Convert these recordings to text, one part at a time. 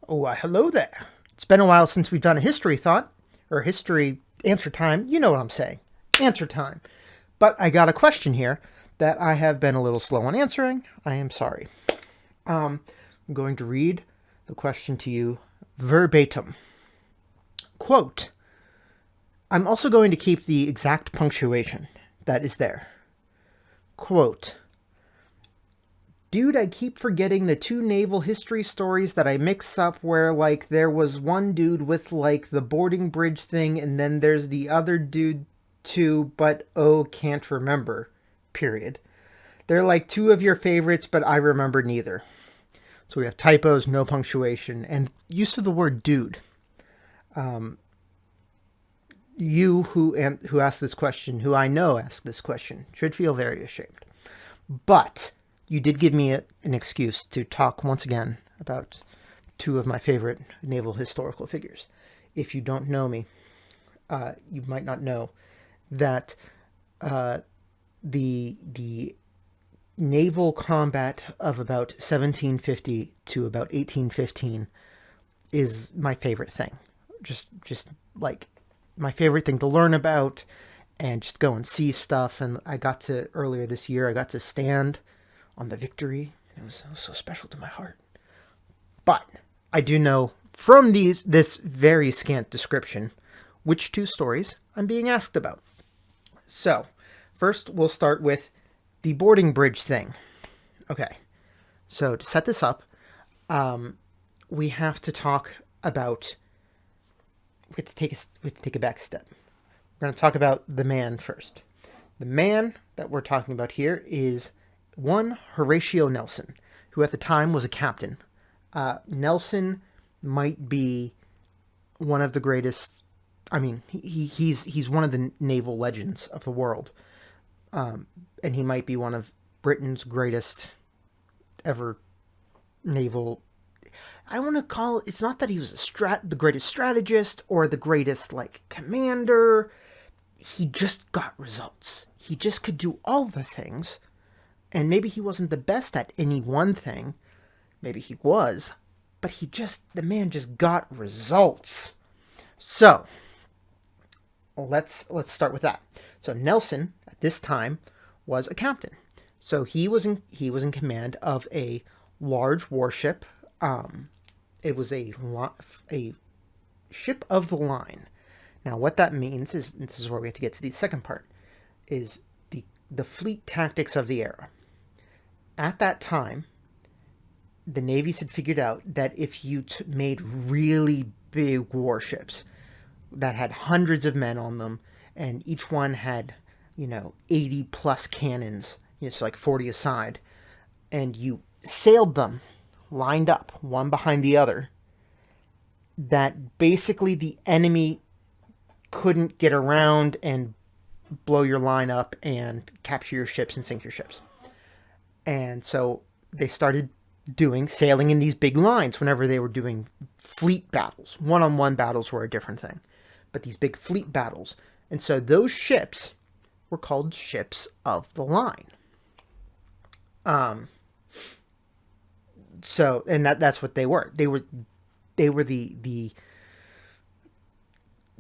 Oh, hello there. It's been a while since we've done a history thought, or history answer time. You know what I'm saying. Answer time. But I got a question here that I have been a little slow on answering. I am sorry. I'm going to read the question to you verbatim. Quote, I'm also going to keep the exact punctuation that is there. Quote, dude, I keep forgetting the two naval history stories that I mix up where, like, there was one dude with, like, the boarding bridge thing, and then there's the other dude, too, but, oh, can't remember. Period. They're, like, two of your favorites, but I remember neither. So we have typos, no punctuation, and use of the word dude. You who asked this question, who I know asked this question, should feel very ashamed. But you did give me an excuse to talk once again about two of my favorite naval historical figures. If you don't know me, you might not know that the naval combat of about 1750 to about 1815 is my favorite thing. Just like my favorite thing to learn about and just go and see stuff. And earlier this year, I got to stand on the Victory. It was so special to my heart. But I do know from this very scant description which two stories I'm being asked about. So, first we'll start with the boarding bridge thing. Okay, so to set this up, we have to talk about. We have to take a back step. We're going to talk about the man first. The man that we're talking about here is one Horatio Nelson, who at the time was a captain. Nelson might be one of the greatest. I mean, he's one of the naval legends of the world, and he might be one of Britain's greatest ever naval. I want to call it's not that he was the greatest strategist or the greatest like commander. He just got results. He just could do all the things. And maybe he wasn't the best at any one thing. Maybe he was. But the man just got results. So, let's start with that. So Nelson, at this time, was a captain. So he was in command of a large warship. It was a ship of the line. Now, what that means is, and this is where we have to get to the second part, is the fleet tactics of the era. At that time, the navies had figured out that if you made really big warships that had hundreds of men on them, and each one had, 80 plus cannons, so like 40 aside, and you sailed them lined up, one behind the other, that basically the enemy couldn't get around and blow your line up and capture your ships and sink your ships. And so they started sailing in these big lines whenever they were doing fleet battles. One-on-one battles were a different thing. But these big fleet battles. And so those ships were called ships of the line. So, and that's what they were. They were the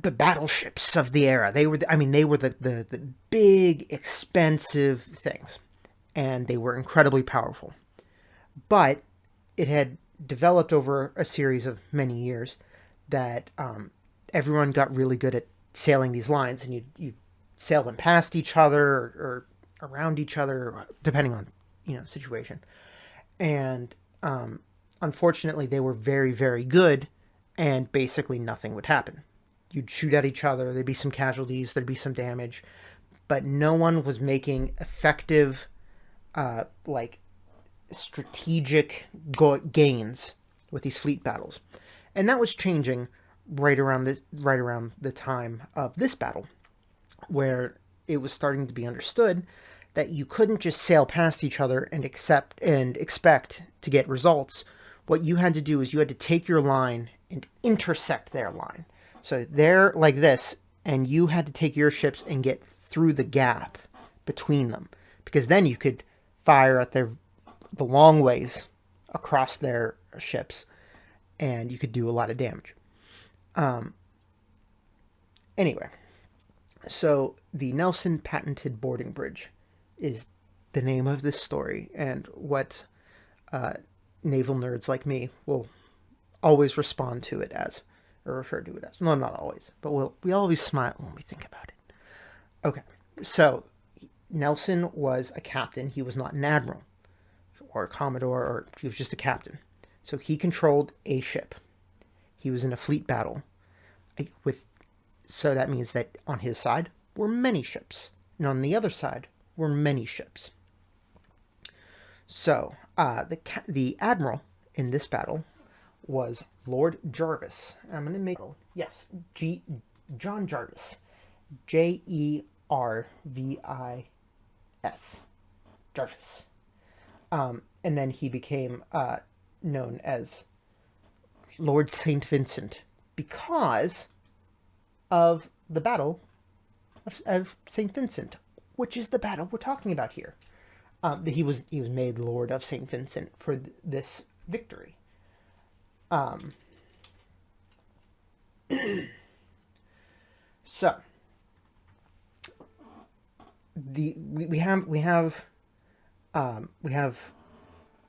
battleships of the era. They were the big, expensive things. And they were incredibly powerful. But it had developed over a series of many years that everyone got really good at sailing these lines, and you sail them past each other or around each other, depending on situation. And unfortunately, they were very, very good, and basically nothing would happen. You'd shoot at each other, there'd be some casualties, there'd be some damage, but no one was making effective, strategic gains with these fleet battles. And that was changing right around the time of this battle, where it was starting to be understood that you couldn't just sail past each other and expect to get results. What you had to do is you had to take your line and intersect their line. So they're like this, and you had to take your ships and get through the gap between them, because then you could fire at the long ways across their ships and you could do a lot of damage. Um, anyway, so the Nelson patented boarding bridge is the name of this story, and what uh, naval nerds like me will always respond to it as, or refer to it as. No, not always, but we always smile when we think about it. Okay, so Nelson was a captain. He was not an admiral or a commodore, or he was just a captain. So he controlled a ship. He was in a fleet battle with. So that means that on his side were many ships, and on the other side were many ships. So the admiral in this battle was Lord Jarvis. I'm going to make John Jarvis, Jervis, Jarvis, and then he became known as Lord Saint Vincent because of the Battle of Saint Vincent, which is the battle we're talking about here. He was made Lord of Saint Vincent for this victory. So we have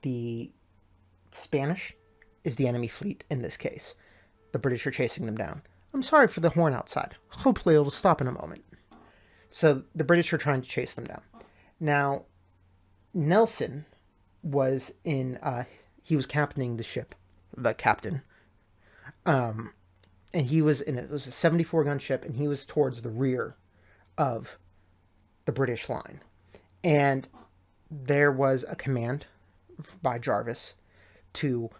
the Spanish is the enemy fleet in this case. The British are chasing them down. I'm sorry for the horn outside. Hopefully it'll stop in a moment. So the British are trying to chase them down. Now, Nelson was he was captaining the ship, the captain. And he was it was a 74 gun ship, and he was towards the rear of the British line. And there was a command by Jarvis to,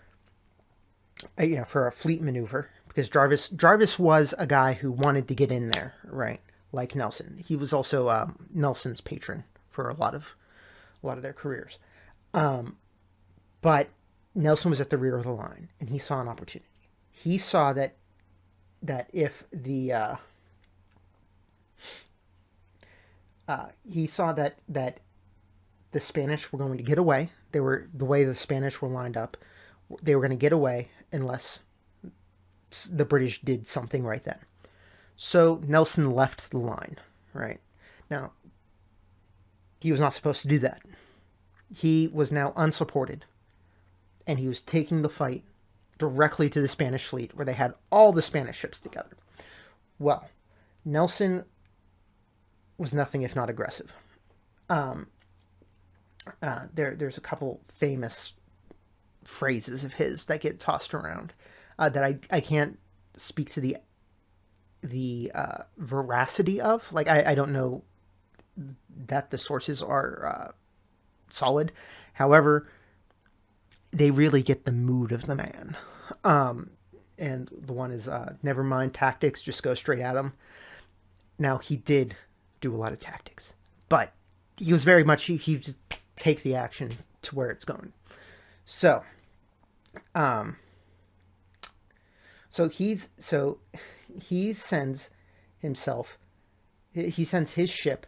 for a fleet maneuver, because Jarvis was a guy who wanted to get in there, right? Like Nelson. He was also Nelson's patron for a lot of their careers. But Nelson was at the rear of the line, and he saw an opportunity. He saw that if the the Spanish were going to get away. The way the Spanish were lined up, they were going to get away unless the British did something right then. So Nelson left the line, right? Now, he was not supposed to do that. He was now unsupported, and he was taking the fight directly to the Spanish fleet, where they had all the Spanish ships together. Well, Nelson was nothing if not aggressive. There's a couple famous phrases of his that get tossed around that I can't speak to the veracity of. Like, I don't know that the sources are solid. However, they really get the mood of the man. And the one is, never mind tactics, just go straight at him. Now, he did do a lot of tactics, but he was very much, he just take the action to where it's going. So, he sends his ship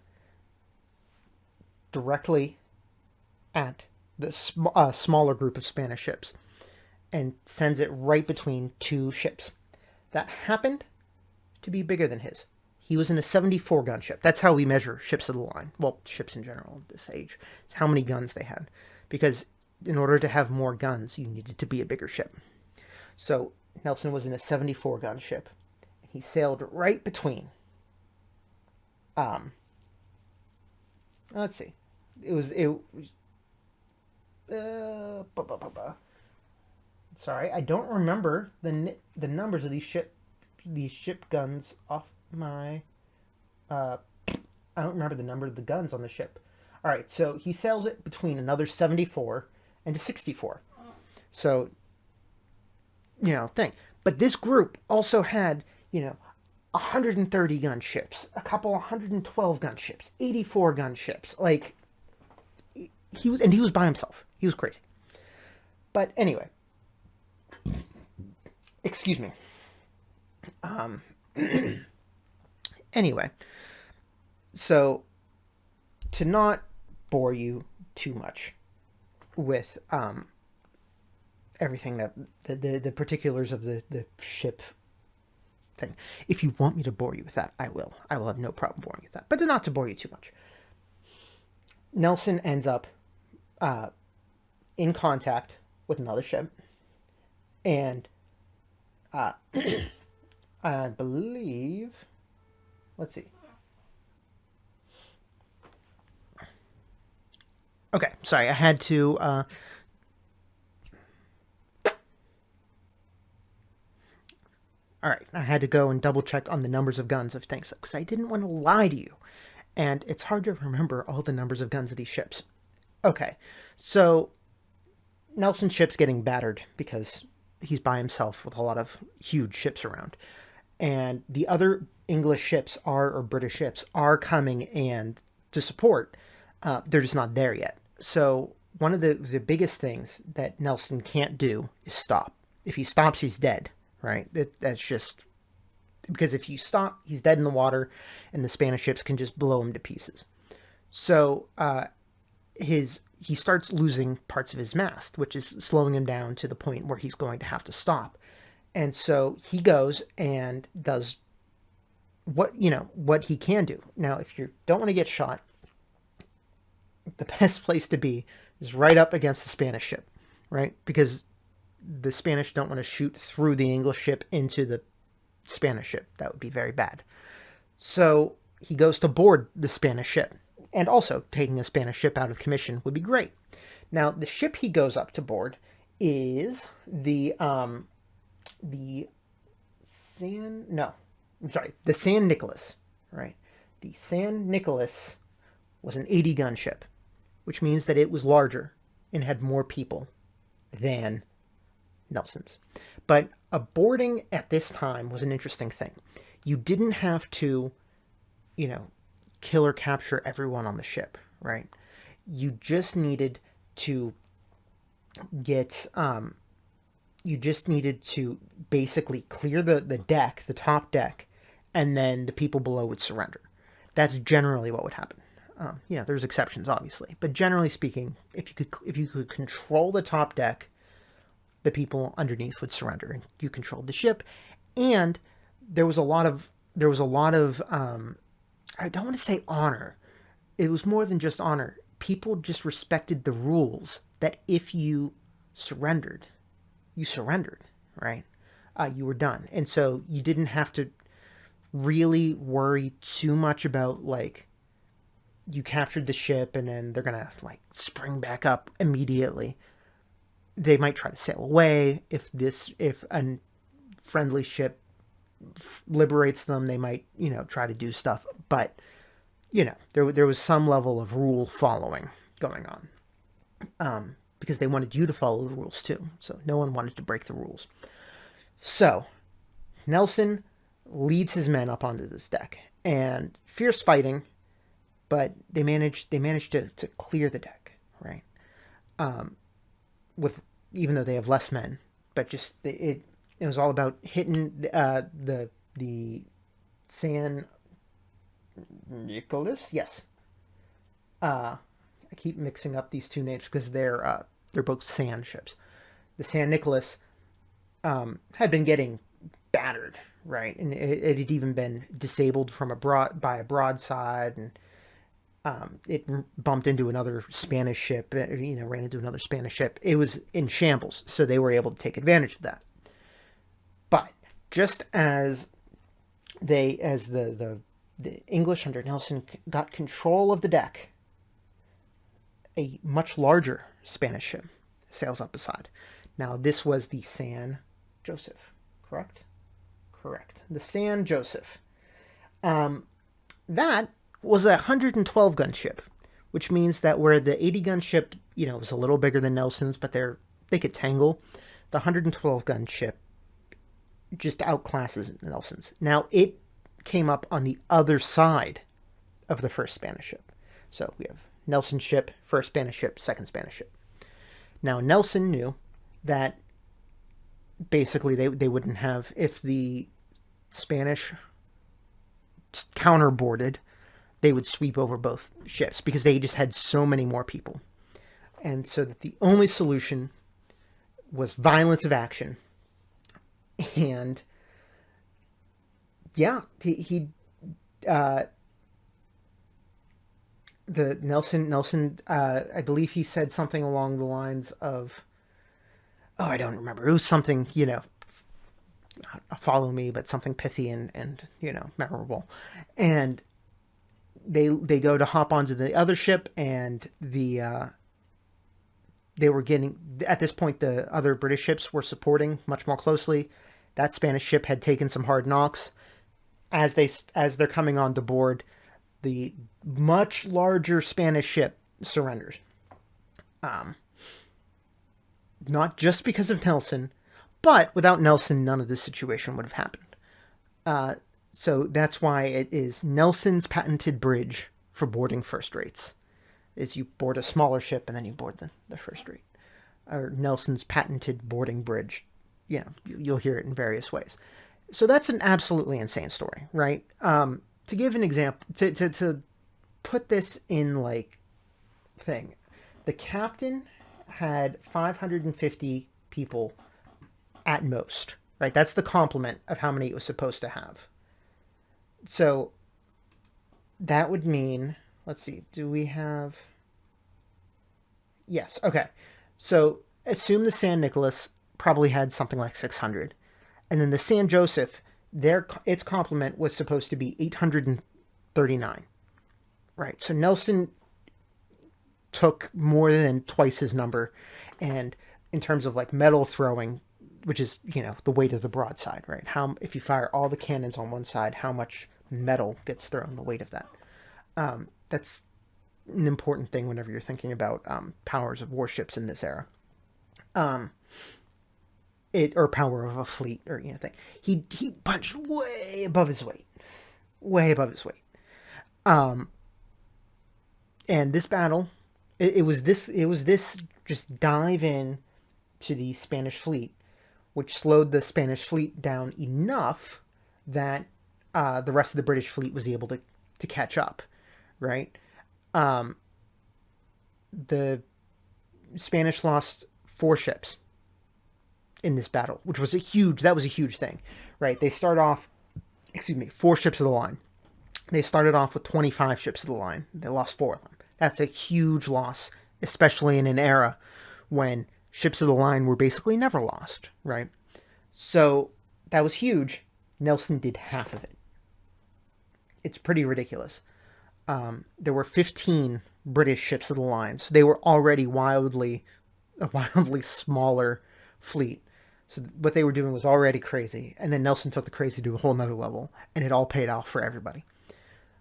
directly at the smaller group of Spanish ships, and sends it right between two ships that happened to be bigger than his. He was in a 74 gun ship. That's how we measure ships of the line. Well, ships in general at this age. It's how many guns they had. Because in order to have more guns, you needed to be a bigger ship. So Nelson was in a 74 gun ship. He sailed right between. Let's see. Sorry, I don't remember the numbers of these ship guns off my. I don't remember the number of the guns on the ship. All right, so he sails it between another 74 and a 64. So, thing. But this group also had, 130 gun ships, a couple 112 gun ships, 84 gun ships. Like, he was by himself. He was crazy. But anyway, excuse me. Anyway, so to not bore you too much with everything that the particulars of the ship thing. If you want me to bore you with that, I will. I will have no problem boring you with that, but not to bore you too much. Nelson ends up in contact with another ship, and I believe, let's see. Okay, sorry, I had to. All right, I had to go and double check on the numbers of guns of things because I didn't want to lie to you, and it's hard to remember all the numbers of guns of these ships. Okay, so Nelson's ship's getting battered because he's by himself with a lot of huge ships around, and the other English ships are or British ships are coming and to support. They're just not there yet. So one of the biggest things that Nelson can't do is stop. If he stops, he's dead. Right? That's just because if you stop, he's dead in the water, and the Spanish ships can just blow him to pieces. So he starts losing parts of his mast, which is slowing him down to the point where he's going to have to stop. And so he goes and does what he can do. Now, if you don't want to get shot, the best place to be is right up against the Spanish ship, right? Because the Spanish don't want to shoot through the English ship into the Spanish ship. That would be very bad. So he goes to board the Spanish ship. And also, taking a Spanish ship out of commission would be great. Now, the ship he goes up to board is the San Nicolas, right? The San Nicolas was an 80-gun ship, which means that it was larger and had more people than Nelson's. But boarding at this time was an interesting thing. You didn't have to, kill or capture everyone on the ship, right? You just needed to get, you just needed to basically clear the deck, the top deck, and then the people below would surrender. That's generally what would happen. There's exceptions, obviously, but generally speaking, if you could control the top deck, the people underneath would surrender, and you controlled the ship. And there was a lot of I don't want to say honor. It was more than just honor. People just respected the rules that if you surrendered, right? You were done. And so you didn't have to really worry too much about, like, you captured the ship and then they're going to, like, spring back up immediately. They might try to sail away. If a friendly ship liberates them, they might, try to do stuff. But, there was some level of rule following going on. Because they wanted you to follow the rules too. So no one wanted to break the rules. So Nelson leads his men up onto this deck, and fierce fighting, but they managed to clear the deck, right? With even though they have less men, but just it was all about hitting the San Nicolas. Yes. I keep mixing up these two names because they're both sand ships. The San Nicolas had been getting battered, right, and it had even been disabled by a broadside, and it bumped into another Spanish ship, ran into another Spanish ship. It was in shambles, so they were able to take advantage of that. But just as the English under Nelson got control of the deck, a much larger Spanish ship sails up beside. Now, this was the San Joseph, correct? Correct. The San Joseph. That was a 112-gun ship, which means that where the 80-gun ship, was a little bigger than Nelson's, but they could tangle, the 112-gun ship just outclasses Nelson's. Now, it came up on the other side of the first Spanish ship. So we have Nelson's ship, first Spanish ship, second Spanish ship. Now, Nelson knew that basically they wouldn't have, if the Spanish counterboarded, they would sweep over both ships because they just had so many more people. And so that the only solution was violence of action, and yeah, he uh, the Nelson I believe he said something along the lines of, oh, I don't remember. It was something, follow me, but something pithy and memorable. And they go to hop onto the other ship, and they were getting, at this point, the other British ships were supporting much more closely. That Spanish ship had taken some hard knocks. As they're coming onto board, the much larger Spanish ship surrenders. Um, Not just because of Nelson, but without Nelson, none of this situation would have happened. Uh, so that's why it is Nelson's patented bridge for boarding first rates. Is you board a smaller ship and then you board the first rate. Or Nelson's patented boarding bridge. You'll hear it in various ways. So that's an absolutely insane story, right? To give an example, to put this in like thing, the captain had 550 people at most, right? That's the complement of how many it was supposed to have. So that would mean, let's see, do we have? Yes, okay. So assume the San Nicolas probably had something like 600. And then the San Joseph, its complement was supposed to be 839. Right. So Nelson took more than twice his number, and in terms of like metal throwing, which is the weight of the broadside, right? How if you fire all the cannons on one side, how much metal gets thrown? The weight of that. That's an important thing whenever you're thinking about powers of warships in this era. It or power of a fleet or anything. He punched way above his weight, way above his weight. Um, and this battle, it was this just dive in to the Spanish fleet, which slowed the Spanish fleet down enough that the rest of the British fleet was able to catch up, right? Um, the Spanish lost 4 ships in this battle, which was a huge thing, right? They start off, 4 ships of the line. They started off with 25 ships of the line. They lost 4 of them. That's a huge loss, especially in an era when ships of the line were basically never lost, right? So that was huge. Nelson did half of it. It's pretty ridiculous. There were 15 British ships of the line, so they were already a wildly smaller fleet. So what they were doing was already crazy, and then Nelson took the crazy to a whole nother level, and it all paid off for everybody.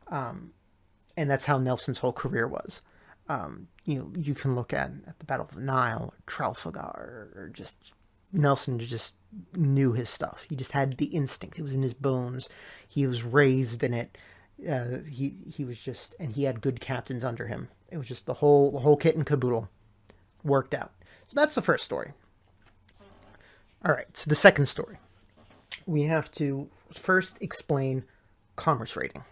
And that's how Nelson's whole career was. You can look at the Battle of the Nile, or Trafalgar, or just Nelson just knew his stuff. He just had the instinct. It was in his bones. He was raised in it. He was just, and he had good captains under him. It was just the whole kit and caboodle worked out. So that's the first story. All right, so the second story. We have to first explain commerce rating.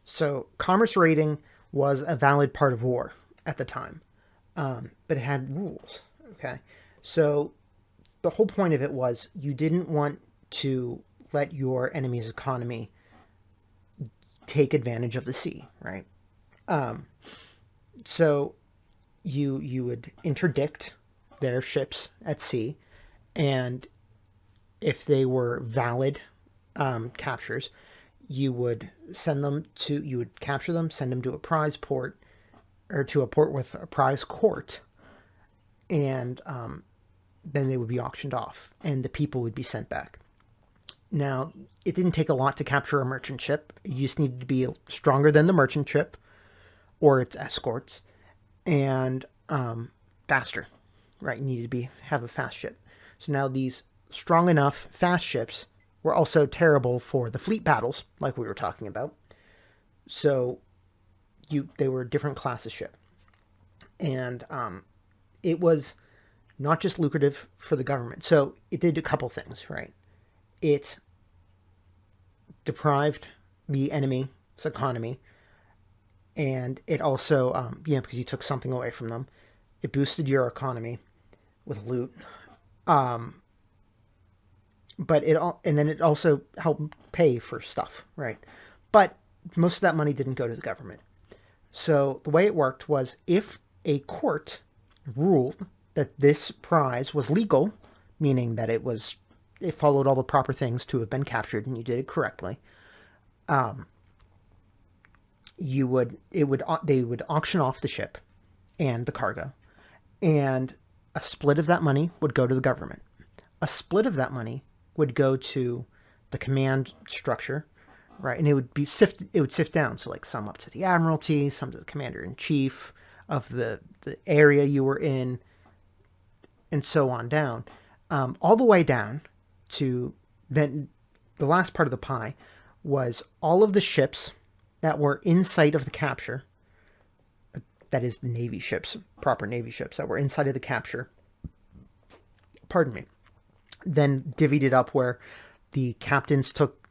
So commerce rating was a valid part of war at the time, but it had rules, okay? So the whole point of it was you didn't want to let your enemy's economy take advantage of the sea, right? So you would interdict their ships at sea, and if they were valid captures, you would capture them, send them to a prize port, or to a port with a prize court, and then they would be auctioned off, and the people would be sent back. Now, it didn't take a lot to capture a merchant ship. You just needed to be stronger than the merchant ship, or its escorts, and faster, right? You needed to have a fast ship. So now these strong enough fast ships were also terrible for the fleet battles, like we were talking about. So they were different classes ship. And it was not just lucrative for the government. So it did a couple things, right? It deprived the enemy's economy, and it also, because you took something away from them, it boosted your economy with loot, But and then it also helped pay for stuff, right? But most of that money didn't go to the government. So the way it worked was if a court ruled that this prize was legal, meaning that it followed all the proper things to have been captured and you did it correctly, they would auction off the ship and the cargo, and a split of that money would go to the government. A split of that money would go to the command structure, right? And it would sift down. So like some up to the admiralty, some to the commander in chief of the area you were in, and so on down, all the way down to then the last part of the pie was all of the ships that were in sight of the capture. That is Navy ships, proper Navy ships that were inside of the capture. Pardon me. Then divvied it up where the captains took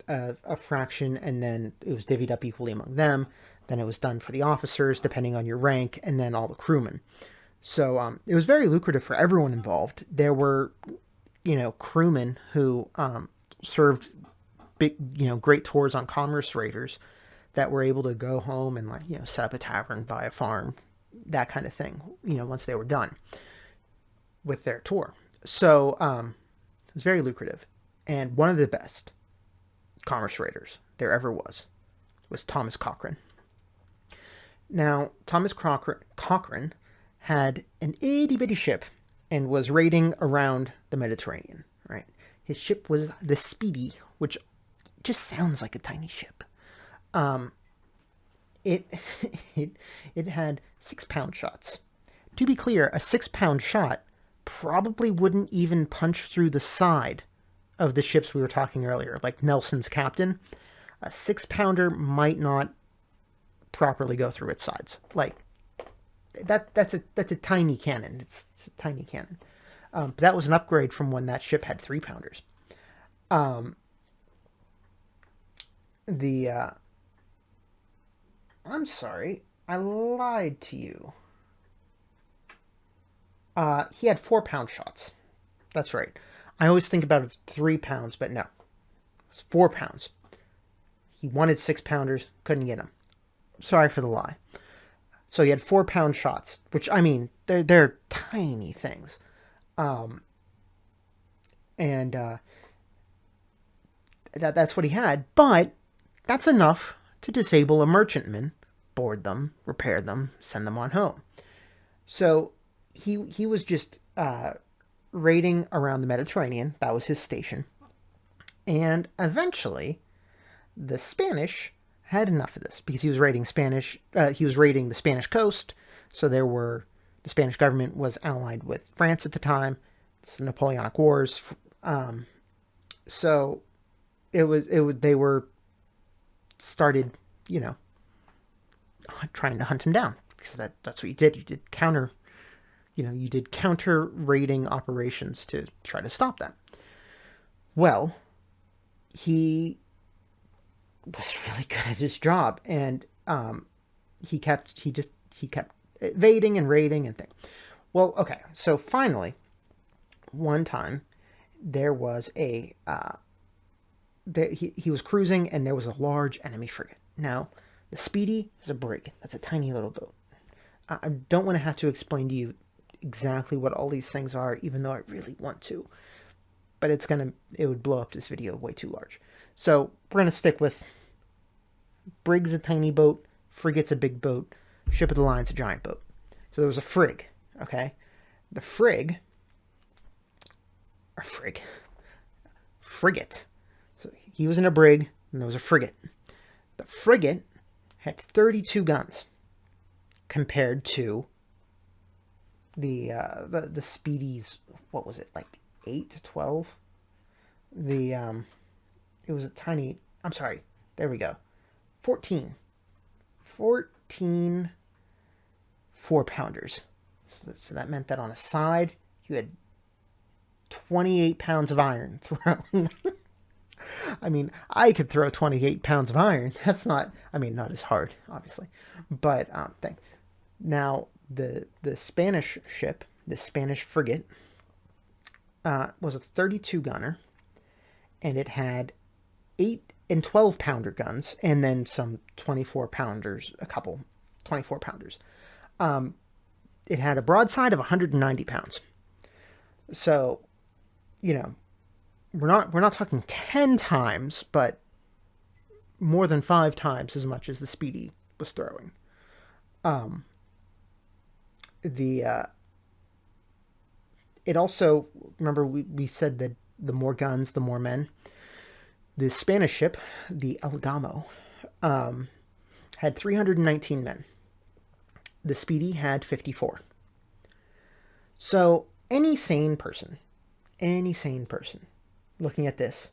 a fraction, and then it was divvied up equally among them. Then it was done for the officers, depending on your rank, and then all the crewmen. So it was very lucrative for everyone involved. There were, crewmen who served big, great tours on commerce raiders that were able to go home and set up a tavern, buy a farm, that kind of thing. Once they were done with their tour. So it was very lucrative. And one of the best commerce raiders there ever was Thomas Cochrane. Now, Thomas Cochrane had an itty-bitty ship and was raiding around the Mediterranean, right? His ship was the Speedy, which just sounds like a tiny ship. It had 6-pound shots. To be clear, a 6-pound shot probably wouldn't even punch through the side of the ships we were talking earlier, like Nelson's Captain. A 6-pounder might not properly go through its sides. Like that's a tiny cannon. It's a tiny cannon. But that was an upgrade from when that ship had 3-pounders. I'm sorry, I lied to you. He had 4-pound shots. That's right. I always think about 3 pounds, but no. It's 4 pounds. He wanted 6-pounders, couldn't get them. Sorry for the lie. So he had 4-pound shots, which, I mean, they're tiny things. That's what he had, but that's enough to disable a merchantman, board them, repair them, send them on home. So he was just raiding around the Mediterranean. That was his station. And eventually, the Spanish had enough of this because he was raiding the Spanish coast. So the Spanish government was allied with France at the time. It's the Napoleonic Wars. So they were started, trying to hunt him down because that's what you did. You did counter raiding operations to try to stop that. Well, he was really good at his job, and he kept evading and raiding and things. Well, okay, so finally, one time there was he was cruising, and there was a large enemy frigate. Now, the Speedy is a brig. That's a tiny little boat. I don't want to have to explain to you exactly what all these things are, even though I really want to. But it would blow up this video way too large. So we're going to stick with brig's a tiny boat, frigate's a big boat, ship of the line's a giant boat. So there was a frig, okay? The frigate. So he was in a brig, and there was a frigate. The frigate had 32 guns compared to the Speedy's, what was it, like 8 to 12? It was a tiny, I'm sorry, there we go. 14 4-pounders. So that meant that on a side, you had 28 pounds of iron thrown. I mean, I could throw 28 pounds of iron. That's not as hard, obviously. But, now, the Spanish ship, the Spanish frigate, was a 32 gunner, and it had 8 and 12 pounder guns, and then some 24 pounders, a couple 24 pounders. It had a broadside of 190 pounds. So, you know, we're not talking 10 times, but more than 5 times as much as the Speedy was throwing. Um, the It also, remember we said that the more guns, the more men. The Spanish ship, the El Gamo, had 319 men. The Speedy had 54. So any sane person looking at this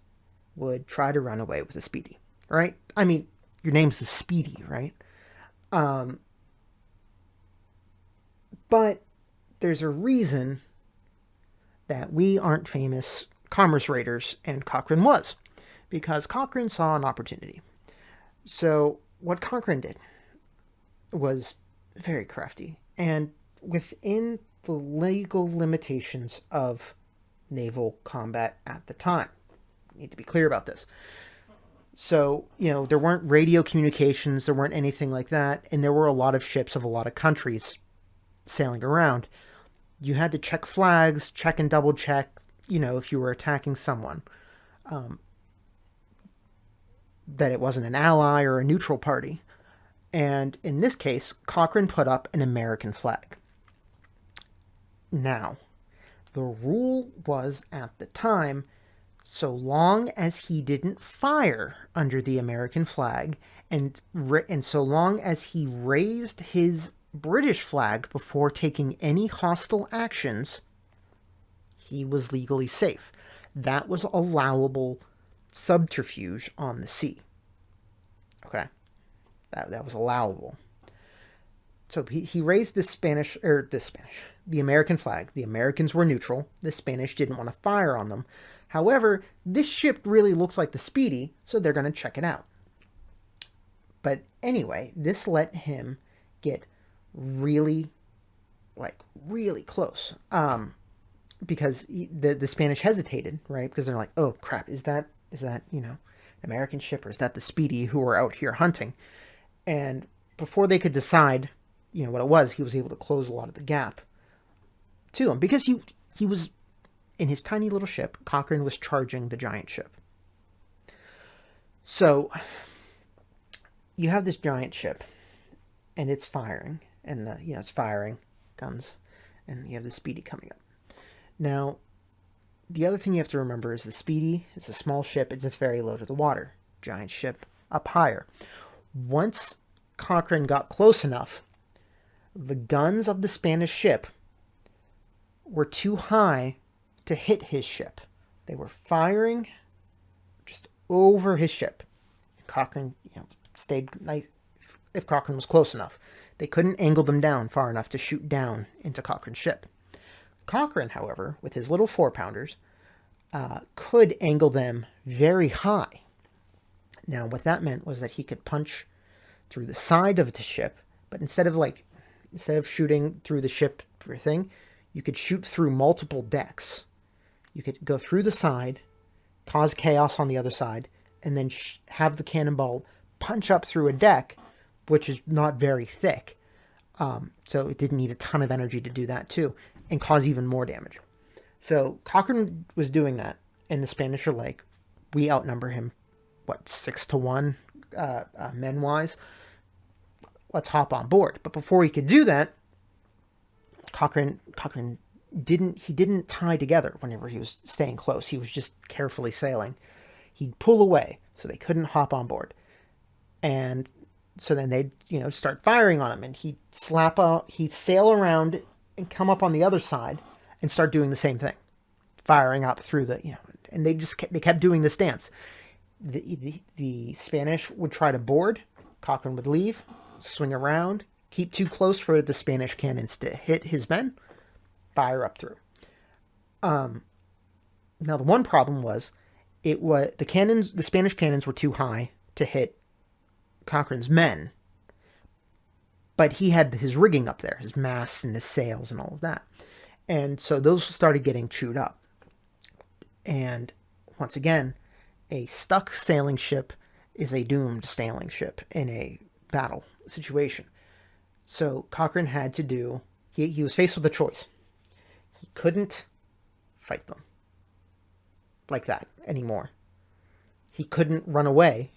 would try to run away with a Speedy, right? I mean, your name's the Speedy, right? Um, but there's a reason that we aren't famous commerce raiders, and Cochrane was, because Cochrane saw an opportunity. So what Cochrane did was very crafty, and within the legal limitations of naval combat at the time. I need to be clear about this. So, there weren't radio communications, there weren't anything like that, and there were a lot of ships of a lot of countries sailing around. You had to check flags, check and double check, if you were attacking someone, that it wasn't an ally or a neutral party. And in this case, Cochrane put up an American flag. Now, the rule was at the time, so long as he didn't fire under the American flag, and so long as he raised his British flag before taking any hostile actions, he was legally safe. That was allowable subterfuge on the sea. Okay, that was allowable. So he raised the American flag. The Americans were neutral. The Spanish didn't want to fire on them. However, this ship really looked like the Speedy, so they're going to check it out. But anyway, this let him get really close. Because the Spanish hesitated, right? Because they're like, oh crap, is that an American ship, or is that the Speedy who are out here hunting? And before they could decide, what it was, he was able to close a lot of the gap to him, because he was in his tiny little ship. Cochrane was charging the giant ship. So you have this giant ship, and it's firing, and it's firing guns, and you have the Speedy coming up. Now, the other thing you have to remember is the Speedy is a small ship. It's very low to the water. Giant ship up higher. Once Cochrane got close enough, the guns of the Spanish ship were too high to hit his ship. They were firing just over his ship. Cochrane, stayed nice if Cochrane was close enough. They couldn't angle them down far enough to shoot down into Cochrane's ship. Cochrane, however, with his little 4-pounders, could angle them very high. Now, what that meant was that he could punch through the side of the ship, but instead of shooting through the ship thing, you could shoot through multiple decks. You could go through the side, cause chaos on the other side, and then have the cannonball punch up through a deck, which is not very thick. So it didn't need a ton of energy to do that too, and cause even more damage. So Cochrane was doing that, and the Spanish are like, we outnumber him, 6-1, men-wise? Let's hop on board. But before he could do that, Cochrane didn't tie together whenever he was staying close. He was just carefully sailing. He'd pull away, so they couldn't hop on board. And so then they'd, start firing on him, and he'd sail around and come up on the other side and start doing the same thing, firing up through and they kept doing this dance. The Spanish would try to board, Cochrane would leave, swing around, keep too close for the Spanish cannons to hit his men, fire up through. Now the one problem was, the Spanish cannons were too high to hit Cochrane's men, but he had his rigging up there, his masts and his sails and all of that. And so those started getting chewed up. And once again, a stuck sailing ship is a doomed sailing ship in a battle situation. So Cochrane had to do, he was faced with a choice. He couldn't fight them like that anymore. He couldn't run away,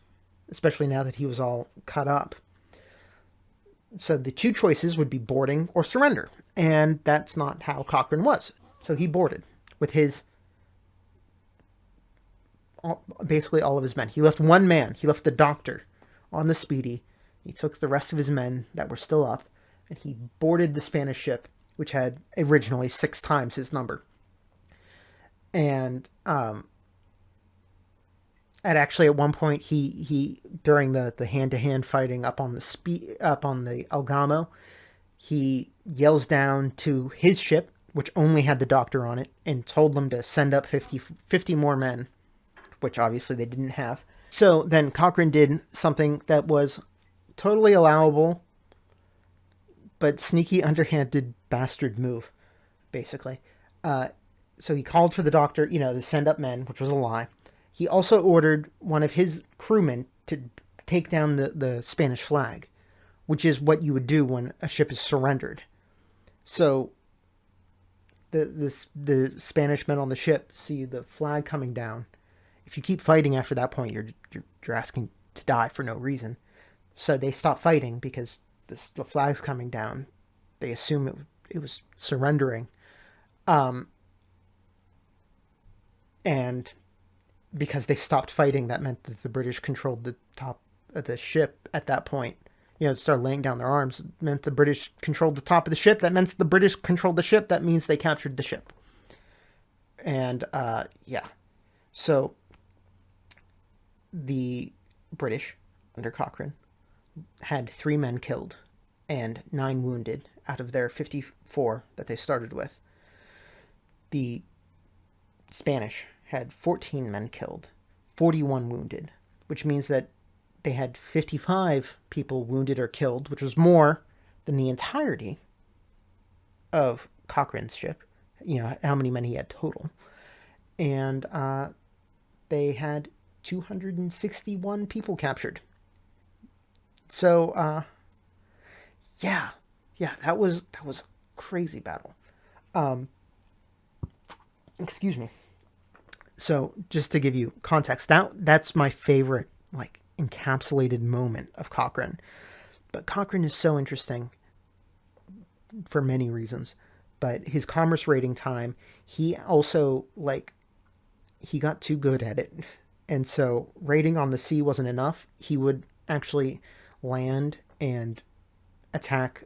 especially now that he was all cut up. So the two choices would be boarding or surrender. And that's not how Cochrane was. So he boarded with his, basically all of his men. He left one man. He left the doctor on the Speedy. He took the rest of his men that were still up, and he boarded the Spanish ship, which had originally 6 times his number. And at one point he during the hand-to-hand fighting up on the Algamo, he yells down to his ship, which only had the doctor on it, and told them to send up 50 more men, which obviously they didn't have. So then Cochrane did something that was totally allowable, but sneaky, underhanded bastard move, basically. So he called for the doctor, to send up men, which was a lie. He also ordered one of his crewmen to take down the Spanish flag, which is what you would do when a ship is surrendered. So the Spanish men on the ship see the flag coming down. If you keep fighting after that point, you're asking to die for no reason. So they stop fighting because the flag's coming down. They assume it was surrendering. And because they stopped fighting, that meant that the British controlled the top of the ship at that point. Started laying down their arms. It meant the British controlled the top of the ship. That meant the British controlled the ship. That means they captured the ship. And, yeah. So, the British, under Cochrane, had 3 men killed and 9 wounded out of their 54 that they started with. The Spanish had 14 men killed, 41 wounded, which means that they had 55 people wounded or killed, which was more than the entirety of Cochrane's ship, how many men he had total. And they had 261 people captured. So, yeah, that was a crazy battle. Excuse me. So, just to give you context, that's my favorite, encapsulated moment of Cochrane. But Cochrane is so interesting for many reasons. But his commerce raiding time, he also, he got too good at it. And so raiding on the sea wasn't enough. He would actually land and attack,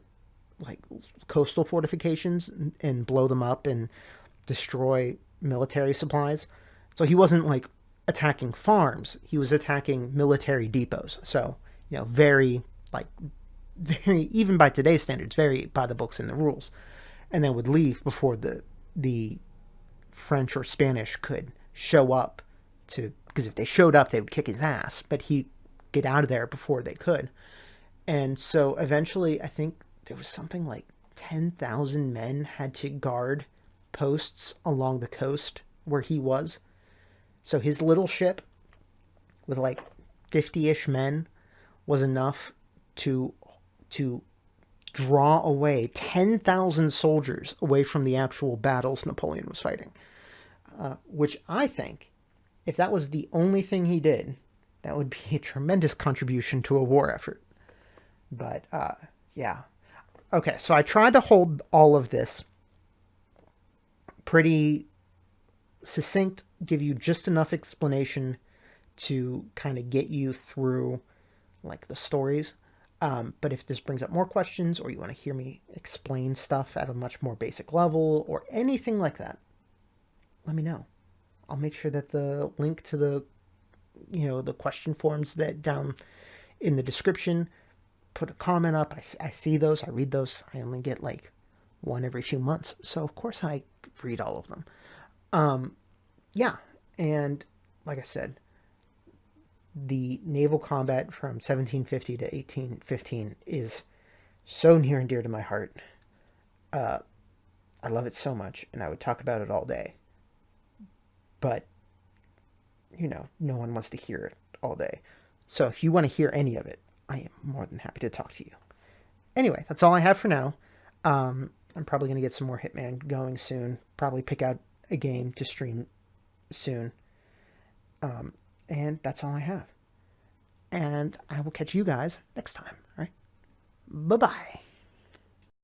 coastal fortifications and blow them up and destroy military supplies. So he wasn't, attacking farms. He was attacking military depots. So, very, even by today's standards, very by the books and the rules. And then would leave before the French or Spanish could show up because if they showed up, they would kick his ass. But he'd get out of there before they could. And so eventually, I think there was something like 10,000 men had to guard posts along the coast where he was. So his little ship with 50-ish men was enough to draw away 10,000 soldiers away from the actual battles Napoleon was fighting. Which I think, if that was the only thing he did, that would be a tremendous contribution to a war effort. But, yeah. Okay, so I tried to hold all of this pretty succinct, give you just enough explanation to kind of get you through, the stories. But if this brings up more questions, or you want to hear me explain stuff at a much more basic level, or anything like that, let me know. I'll make sure that the link to the question forms that down in the description, put a comment up. I see those, I read those. I only get one every few months. So of course I read all of them. Yeah. And like I said, the naval combat from 1750 to 1815 is so near and dear to my heart. I love it so much, and I would talk about it all day. But no one wants to hear it all day. So if you want to hear any of it, I am more than happy to talk to you. Anyway, that's all I have for now. I'm probably going to get some more Hitman going soon. Probably pick out a game to stream soon. And that's all I have. And I will catch you guys next time. All right. Bye bye.